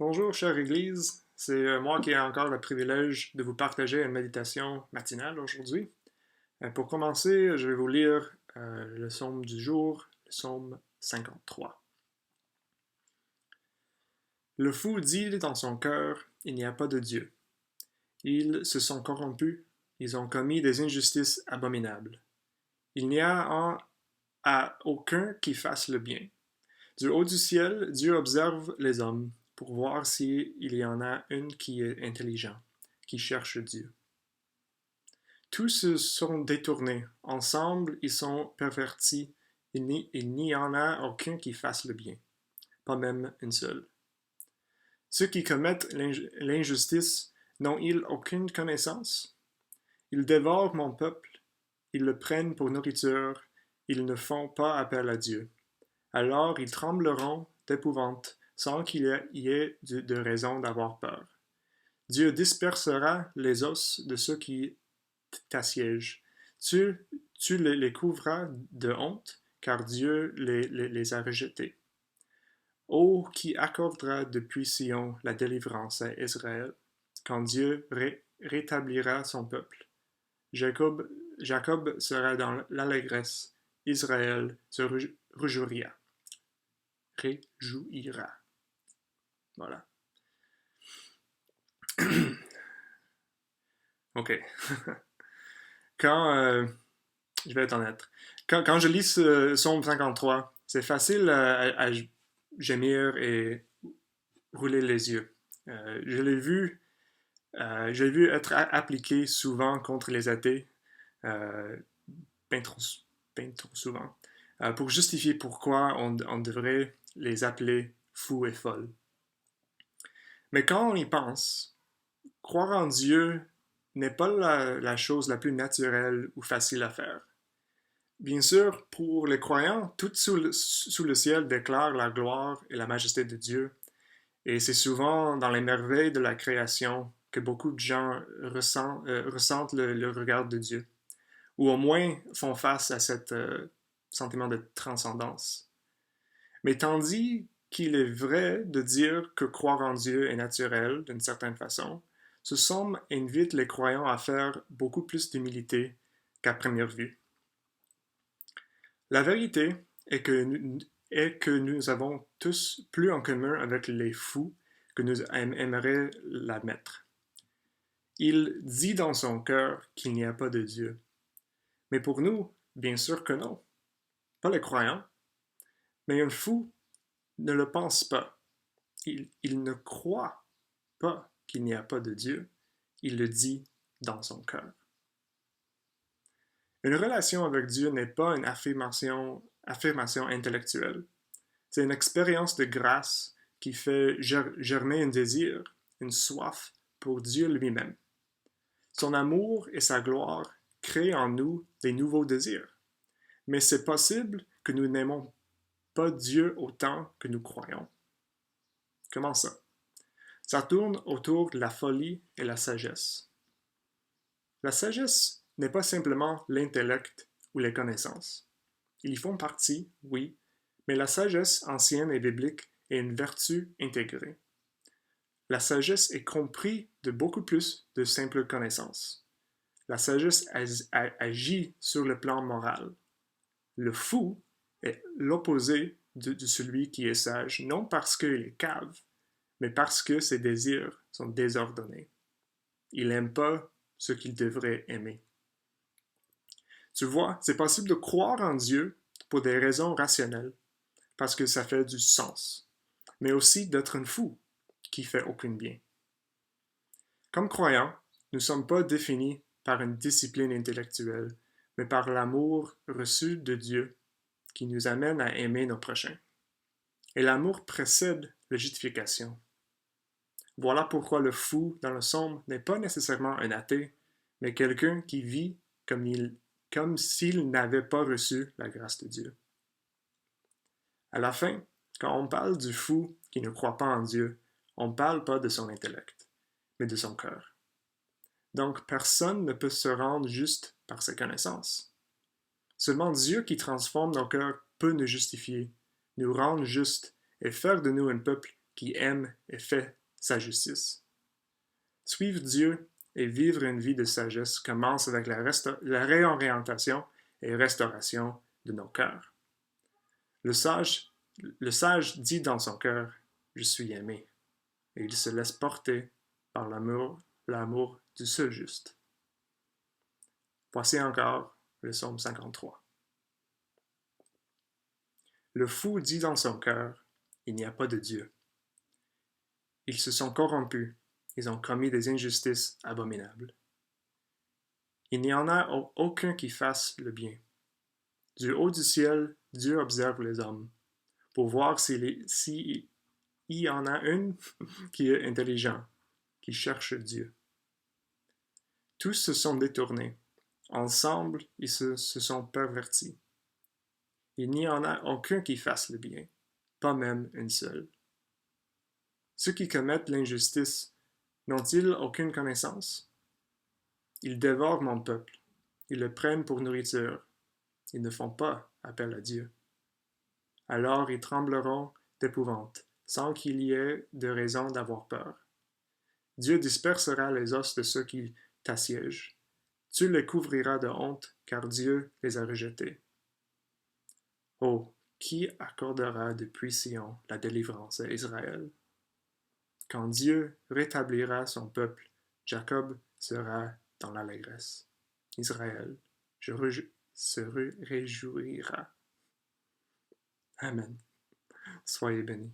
Bonjour, chère Église. C'est moi qui ai encore le privilège de vous partager une méditation matinale aujourd'hui. Pour commencer, je vais vous lire le psaume du jour, le psaume 53. Le fou dit dans son cœur, il n'y a pas de Dieu. Ils se sont corrompus, ils ont commis des injustices abominables. Il n'y a à aucun qui fasse le bien. Du haut du ciel, Dieu observe les hommes pour voir s'il y en a une qui est intelligent, qui cherche Dieu. Tous se sont détournés, ensemble ils sont pervertis, il n'y en a aucun qui fasse le bien, pas même une seule. Ceux qui commettent l'injustice n'ont-ils aucune connaissance? Ils dévorent mon peuple, ils le prennent pour nourriture, ils ne font pas appel à Dieu. Alors ils trembleront d'épouvante, sans qu'il y ait de raison d'avoir peur. Dieu dispersera les os de ceux qui t'assiègent. Tu les couvras de honte, car Dieu les a rejetés. Ô qui accordera depuis Sion la délivrance à Israël, quand Dieu rétablira son peuple. Jacob sera dans l'allégresse, Israël se réjouira. Voilà. OK. Je vais être honnête. Quand je lis ce psaume 53, c'est facile à gémir et rouler les yeux. Je l'ai vu être appliqué souvent contre les athées, bien trop, bien trop souvent, pour justifier pourquoi on devrait les appeler fous et folles. Mais quand on y pense, croire en Dieu n'est pas la chose la plus naturelle ou facile à faire. Bien sûr, pour les croyants, tout sous le ciel déclare la gloire et la majesté de Dieu, et c'est souvent dans les merveilles de la création que beaucoup de gens ressentent le regard de Dieu, ou au moins font face à ce sentiment de transcendance. Mais tandis qu'il est vrai de dire que croire en Dieu est naturel d'une certaine façon, ce psaume invite les croyants à faire beaucoup plus d'humilité qu'à première vue. La vérité est que nous avons tous plus en commun avec les fous que nous aimerions l'admettre. Il dit dans son cœur qu'il n'y a pas de Dieu. Mais pour nous, bien sûr que non. Pas les croyants. Mais un fou ne le pense pas. Il ne croit pas qu'il n'y a pas de Dieu. Il le dit dans son cœur. Une relation avec Dieu n'est pas une affirmation intellectuelle. C'est une expérience de grâce qui fait germer un désir, une soif pour Dieu lui-même. Son amour et sa gloire créent en nous des nouveaux désirs. Mais c'est possible que nous n'aimons pas Dieu autant que nous croyons. Comment ça? Ça tourne autour de la folie et la sagesse. La sagesse n'est pas simplement l'intellect ou les connaissances. Ils y font partie, oui, mais la sagesse ancienne et biblique est une vertu intégrée. La sagesse est comprise de beaucoup plus de simples connaissances. La sagesse agit sur le plan moral. Le fou est l'opposé de celui qui est sage, non parce qu'il est cave, mais parce que ses désirs sont désordonnés. Il n'aime pas ce qu'il devrait aimer. Tu vois, c'est possible de croire en Dieu pour des raisons rationnelles, parce que ça fait du sens, mais aussi d'être un fou qui fait aucun bien. Comme croyants, nous ne sommes pas définis par une discipline intellectuelle, mais par l'amour reçu de Dieu qui nous amène à aimer nos prochains. Et l'amour précède la justification. Voilà pourquoi le fou dans le psaume n'est pas nécessairement un athée, mais quelqu'un qui vit comme s'il n'avait pas reçu la grâce de Dieu. À la fin, quand on parle du fou qui ne croit pas en Dieu, on ne parle pas de son intellect, mais de son cœur. Donc personne ne peut se rendre juste par ses connaissances. Seulement Dieu qui transforme nos cœurs peut nous justifier, nous rendre justes et faire de nous un peuple qui aime et fait sa justice. Suivre Dieu et vivre une vie de sagesse commence avec la réorientation et restauration de nos cœurs. Le sage dit dans son cœur, « Je suis aimé », et il se laisse porter par l'amour du seul juste. Voici encore le psaume 53. Le fou dit dans son cœur, « Il n'y a pas de Dieu ». Ils se sont corrompus, ils ont commis des injustices abominables. Il n'y en a aucun qui fasse le bien. Du haut du ciel, Dieu observe les hommes, pour voir s'il y en a un qui est intelligent, qui cherche Dieu. Tous se sont détournés. Ensemble, ils se sont pervertis. Il n'y en a aucun qui fasse le bien, pas même une seule. Ceux qui commettent l'injustice n'ont-ils aucune connaissance? Ils dévorent mon peuple. Ils le prennent pour nourriture. Ils ne font pas appel à Dieu. Alors ils trembleront d'épouvante, sans qu'il y ait de raison d'avoir peur. Dieu dispersera les os de ceux qui t'assiègent. Tu les couvriras de honte, car Dieu les a rejetés. Oh, qui accordera depuis Sion la délivrance à Israël? Quand Dieu rétablira son peuple, Jacob sera dans l'allégresse. Israël se réjouira. Amen. Soyez bénis.